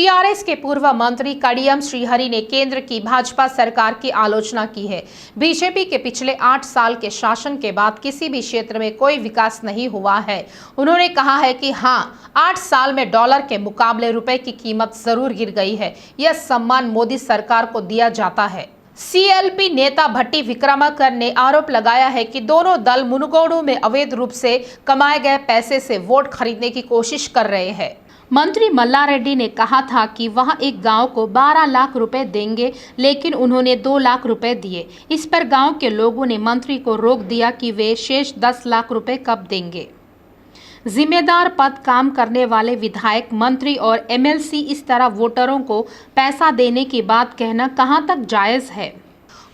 TRS के पूर्व मंत्री कडियम श्रीहरि ने केंद्र की भाजपा सरकार की आलोचना की है। बीजेपी के पिछले 8 साल के शासन के बाद किसी भी क्षेत्र में कोई विकास नहीं हुआ है। उन्होंने कहा है कि हाँ, 8 साल में डॉलर के मुकाबले रुपए की कीमत जरूर गिर गई है। यह सम्मान मोदी सरकार को दिया जाता है। सीएलपी नेता भट्टी विक्रमार्का ने आरोप लगाया है कि दोनों दल मुनुगोडु में अवैध रूप से कमाए गए पैसे से वोट खरीदने की कोशिश कर रहे हैं। मंत्री मल्लारेड्डी ने कहा था कि वह एक गांव को 12 लाख रुपए देंगे, लेकिन उन्होंने 2 लाख रुपए दिए। इस पर गांव के लोगों ने मंत्री को रोक दिया कि वे शेष 10 लाख रुपए कब देंगे। जिम्मेदार पद काम करने वाले विधायक, मंत्री और एमएलसी इस तरह वोटरों को पैसा देने की बात कहना कहां तक जायज है।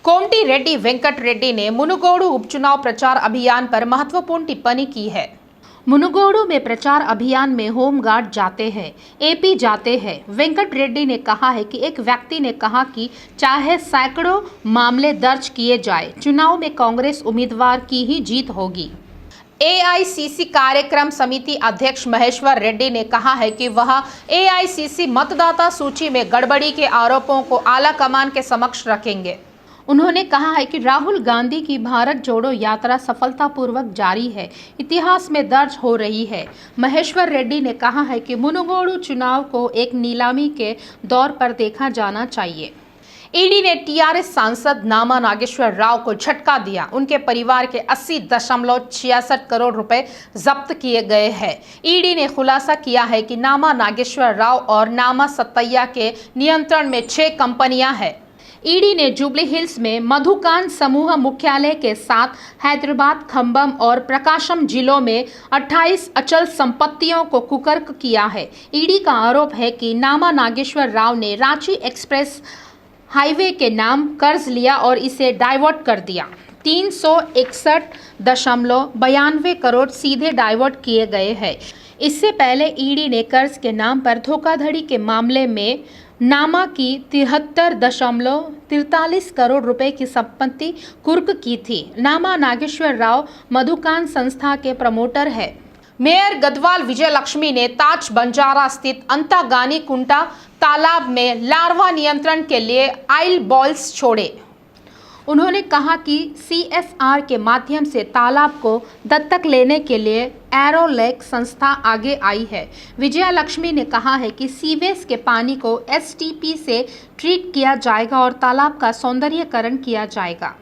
कोमटी रेड्डी वेंकट रेड्डी ने मुनुगोडु उपचुनाव प्रचार अभियान पर महत्वपूर्ण टिप्पणी की है। मुनुगोडु में प्रचार अभियान में होमगार्ड जाते हैं, एपी जाते हैं। वेंकट रेड्डी ने कहा है कि एक व्यक्ति ने कहा कि चाहे सैकड़ों मामले दर्ज किए जाए, चुनाव में कांग्रेस उम्मीदवार की ही जीत होगी। एआईसीसी कार्यक्रम समिति अध्यक्ष महेश्वर रेड्डी ने कहा है कि वह एआईसीसी मतदाता सूची में गड़बड़ी के आरोपों को आला कमान के समक्ष रखेंगे। उन्होंने कहा है कि राहुल गांधी की भारत जोड़ो यात्रा सफलतापूर्वक जारी है, इतिहास में दर्ज हो रही है। महेश्वर रेड्डी ने कहा है कि मुनुगोडु चुनाव को एक नीलामी के दौर पर देखा जाना चाहिए। ईडी ने टीआरएस सांसद नामा नागेश्वर राव को झटका दिया। उनके परिवार के 80.66 करोड़ रुपए जब्त किए गए हैं। ईडी ने खुलासा किया है कि नामा नागेश्वर राव और नामा सत्तैया के नियंत्रण में 6 कंपनियां हैं। ईडी ने जुबली हिल्स में मधुकान समूह मुख्यालय के साथ हैदराबाद, खम्बम और प्रकाशम जिलों में 28 अचल संपत्तियों को कुकर्क किया है। ईडी का आरोप है कि नामा नागेश्वर राव ने रांची एक्सप्रेस हाईवे के नाम कर्ज लिया और इसे डाइवर्ट कर दिया। 361.92 करोड़ सीधे डाइवर्ट किए गए हैं। इससे पहले ईडी ने कर्ज के नाम पर धोखाधड़ी के मामले में नामा की 73.43 करोड़ रुपए की संपत्ति कुर्क की थी। नामा नागेश्वर राव मधुकान संस्था के प्रमोटर है। मेयर गदवाल विजय लक्ष्मी ने ताज बंजारा स्थित अंतागानी कुंटा तालाब में लार्वा नियंत्रण के लिए आइल बॉल्स छोड़े। उन्होंने कहा कि सीएसआर के माध्यम से तालाब को दत्तक लेने के लिए एरोलेक संस्था आगे आई है। विजया लक्ष्मी ने कहा है कि सीवेज के पानी को एसटीपी से ट्रीट किया जाएगा और तालाब का सौंदर्यीकरण किया जाएगा।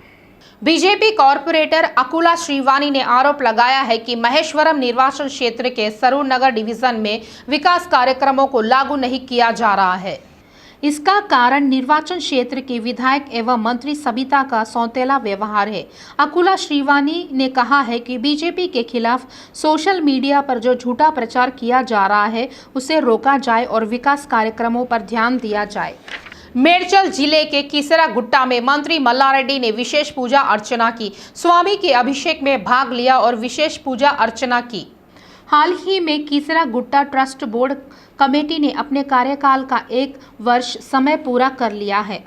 बीजेपी कॉर्पोरेटर अकुला श्रीवानी ने आरोप लगाया है कि महेश्वरम निर्वाचन क्षेत्र के सरूर नगर डिवीजन में विकास कार्यक्रमों को लागू नहीं किया जा रहा है। इसका कारण निर्वाचन क्षेत्र के विधायक एवं मंत्री सबिता का सौतेला व्यवहार है। अकुला श्रीवानी ने कहा है कि बीजेपी के खिलाफ सोशल मीडिया पर जो झूठा प्रचार किया जा रहा है, उसे रोका जाए और विकास कार्यक्रमों पर ध्यान दिया जाए। मेडचल जिले के कीसरा गुट्टा में मंत्री मल्लारेड्डी ने विशेष पूजा अर्चना की। स्वामी के अभिषेक में भाग लिया और विशेष पूजा अर्चना की। हाल ही में कीसरा गुट्टा ट्रस्ट बोर्ड कमेटी ने अपने कार्यकाल का 1 वर्ष समय पूरा कर लिया है।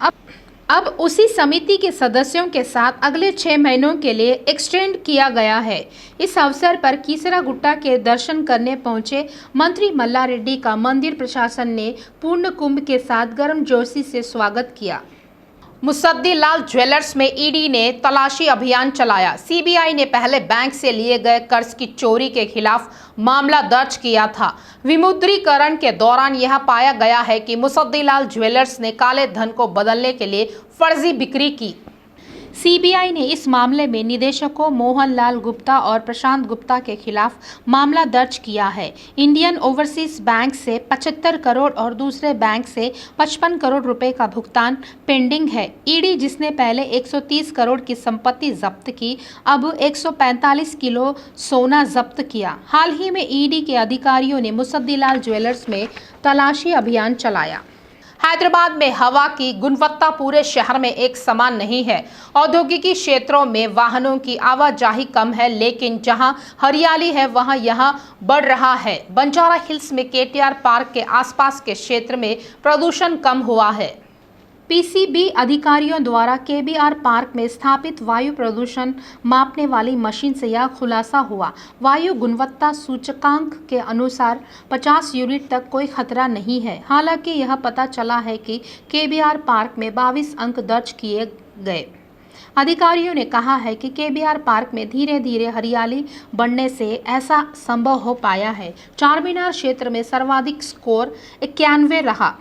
अब उसी समिति के सदस्यों के साथ अगले 6 महीनों के लिए एक्सटेंड किया गया है। इस अवसर पर कीसरा गुट्टा के दर्शन करने पहुंचे मंत्री मल्लारेड्डी का मंदिर प्रशासन ने पूर्ण कुंभ के साथ गर्मजोशी से स्वागत किया। मुसद्दीलाल ज्वेलर्स में ईडी ने तलाशी अभियान चलाया। सीबीआई ने पहले बैंक से लिए गए कर्ज की चोरी के खिलाफ मामला दर्ज किया था। विमुद्रीकरण के दौरान यह पाया गया है कि मुसद्दीलाल ज्वेलर्स ने काले धन को बदलने के लिए फर्जी बिक्री की। सीबीआई ने इस मामले में निदेशकों मोहनलाल गुप्ता और प्रशांत गुप्ता के खिलाफ मामला दर्ज किया है। इंडियन ओवरसीज बैंक से 75 करोड़ और दूसरे बैंक से 55 करोड़ रुपए का भुगतान पेंडिंग है। ईडी जिसने पहले 130 करोड़ की संपत्ति जब्त की, अब 145 किलो सोना जब्त किया। हाल ही में ईडी के अधिकारियों ने मुसद्दीलाल ज्वेलर्स में तलाशी अभियान चलाया। हैदराबाद में हवा की गुणवत्ता पूरे शहर में एक समान नहीं है। औद्योगिकी क्षेत्रों में वाहनों की आवाजाही कम है, लेकिन जहां हरियाली है वहां यह बढ़ रहा है। बंजारा हिल्स में केटीआर पार्क के आसपास के क्षेत्र में प्रदूषण कम हुआ है। पीसीबी अधिकारियों द्वारा केबीआर पार्क में स्थापित वायु प्रदूषण मापने वाली मशीन से यह खुलासा हुआ। वायु गुणवत्ता सूचकांक के अनुसार 50 यूनिट तक कोई खतरा नहीं है। हालांकि यह पता चला है कि केबीआर पार्क में 22 अंक दर्ज किए गए। अधिकारियों ने कहा है कि केबीआर पार्क में धीरे धीरे हरियाली बढ़ने से ऐसा संभव हो पाया है। चारमीनार क्षेत्र में सर्वाधिक स्कोर 91 रहा।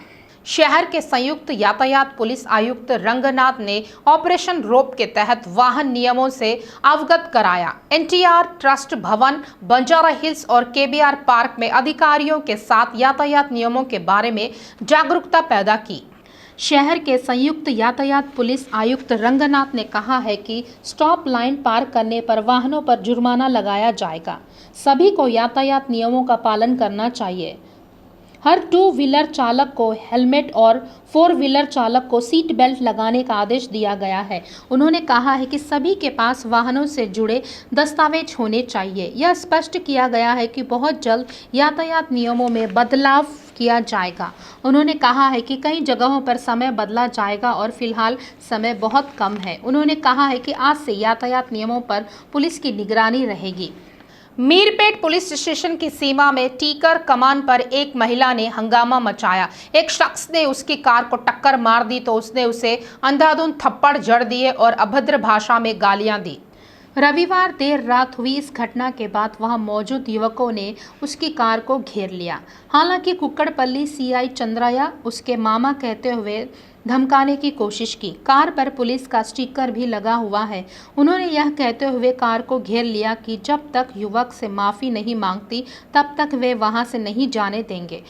शहर के संयुक्त यातायात पुलिस आयुक्त रंगनाथ ने ऑपरेशन रोप के तहत वाहन नियमों से अवगत कराया। एनटीआर ट्रस्ट भवन, बंजारा हिल्स और केबीआर पार्क में अधिकारियों के साथ यातायात नियमों के बारे में जागरूकता पैदा की। शहर के संयुक्त यातायात पुलिस आयुक्त रंगनाथ ने कहा है कि स्टॉप लाइन पार करने पर वाहनों पर जुर्माना लगाया जाएगा। सभी को यातायात नियमों का पालन करना चाहिए। हर 2 व्हीलर चालक को हेलमेट और 4 व्हीलर चालक को सीट बेल्ट लगाने का आदेश दिया गया है। उन्होंने कहा है कि सभी के पास वाहनों से जुड़े दस्तावेज होने चाहिए। यह स्पष्ट किया गया है कि बहुत जल्द यातायात नियमों में बदलाव किया जाएगा। उन्होंने कहा है कि कई जगहों पर समय बदला जाएगा और फिलहाल समय बहुत कम है। उन्होंने कहा है कि आज से यातायात नियमों पर पुलिस की निगरानी रहेगी। मीरपेट पुलिस स्टेशन की सीमा में टीकर कमान पर एक महिला ने हंगामा मचाया। एक शख्स ने उसकी कार को टक्कर मार दी तो उसने उसे अंधाधुंध थप्पड़ जड़ दिए और अभद्र भाषा में गालियां दी। रविवार देर रात हुई इस घटना के बाद वहां मौजूद युवकों ने उसकी कार को घेर लिया। हालांकि कुक्कड़पल्ली सीआई चंद्रया उसके मामा कहते हुए धमकाने की कोशिश की। कार पर पुलिस का स्टिकर भी लगा हुआ है। उन्होंने यह कहते हुए कार को घेर लिया कि जब तक युवक से माफ़ी नहीं मांगती तब तक वे वहां से नहीं जाने देंगे।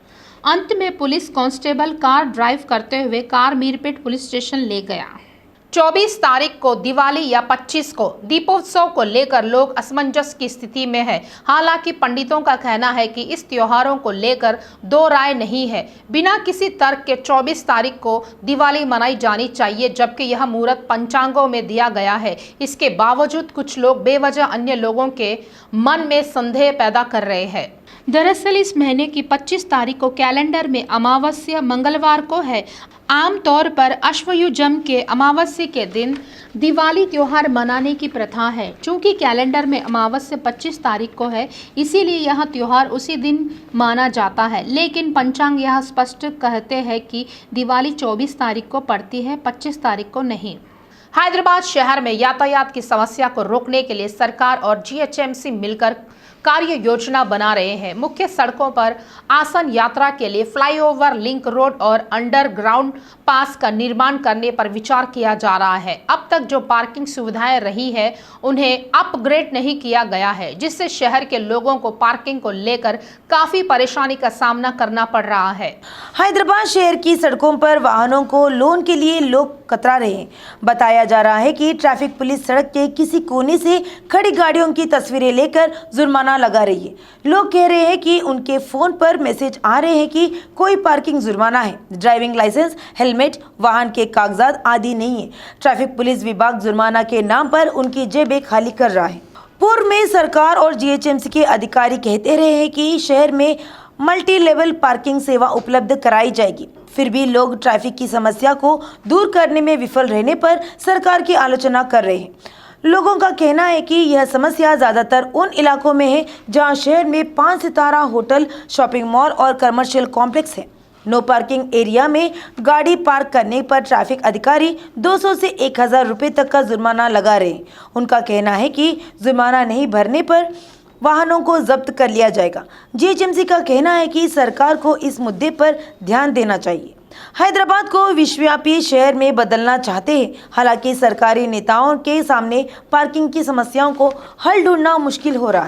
अंत में पुलिस कांस्टेबल कार ड्राइव करते हुए कार मीरपेट पुलिस स्टेशन ले गया। 24 तारीख को दिवाली या 25 को दीपोत्सव को लेकर लोग असमंजस की स्थिति में है। हालांकि पंडितों का कहना है कि इस त्योहारों को लेकर दो राय नहीं है। बिना किसी तर्क के 24 तारीख को दिवाली मनाई जानी चाहिए, जबकि यह मुहूर्त पंचांगों में दिया गया है। इसके बावजूद कुछ लोग बेवजह अन्य लोगों के मन में संदेह पैदा कर रहे हैं। दरअसल इस महीने की 25 तारीख को कैलेंडर में अमावस्या मंगलवार को है। आमतौर पर अश्वयुजम के अमावस्या के दिन दिवाली त्योहार मनाने की प्रथा है। चूंकि कैलेंडर में अमावस्या 25 तारीख को है, इसीलिए यह त्योहार उसी दिन माना जाता है। लेकिन पंचांग यह स्पष्ट कहते हैं कि दिवाली 24 तारीख को पड़ती है, 25 तारीख को नहीं। हैदराबाद शहर में यातायात की समस्या को रोकने के लिए सरकार और जीएचएमसी मिलकर कार्य योजना बना रहे हैं। मुख्य सड़कों पर आसान यात्रा के लिए फ्लाईओवर, लिंक रोड और अंडरग्राउंड पास का निर्माण करने पर विचार किया जा रहा है। अब तक जो पार्किंग सुविधाएं रही है उन्हें अपग्रेड नहीं किया गया है, जिससे शहर के लोगों को पार्किंग को लेकर काफी परेशानी का सामना करना पड़ रहा है। हैदराबाद शहर की सड़कों पर वाहनों को लोन के लिए लोग कतरा रहे हैं। बताया जा रहा है कि ट्रैफिक पुलिस सड़क के किसी कोने से खड़ी गाड़ियों की तस्वीरें लेकर जुर्माना लगा रही है। लोग कह रहे हैं कि उनके फोन पर मैसेज आ रहे हैं कि कोई पार्किंग जुर्माना है। ड्राइविंग लाइसेंस, हेलमेट, वाहन के कागजात आदि नहीं है। ट्रैफिक पुलिस विभाग जुर्माना के नाम पर उनकी जेबें खाली कर रहा है। पूर्व में सरकार और जीएचएमसी के अधिकारी कहते रहे हैं कि शहर में मल्टी लेवल पार्किंग सेवा उपलब्ध कराई जाएगी। फिर भी लोग ट्रैफिक की समस्या को दूर करने में विफल रहने पर सरकार की आलोचना कर रहे हैं। लोगों का कहना है कि यह समस्या ज़्यादातर उन इलाकों में है जहां शहर में 5 सितारा होटल, शॉपिंग मॉल और कमर्शियल कॉम्प्लेक्स है। नो पार्किंग एरिया में गाड़ी पार्क करने पर ट्रैफिक अधिकारी 200 से 1000 रुपये तक का जुर्माना लगा रहे हैं। उनका कहना है कि जुर्माना नहीं भरने पर वाहनों को जब्त कर लिया जाएगा। जीएचएमसी का कहना है कि सरकार को इस मुद्दे पर ध्यान देना चाहिए। हैदराबाद को विश्वव्यापी शहर में बदलना चाहते हैं। हालांकि सरकारी नेताओं के सामने पार्किंग की समस्याओं को हल ढूंढना मुश्किल हो रहा है।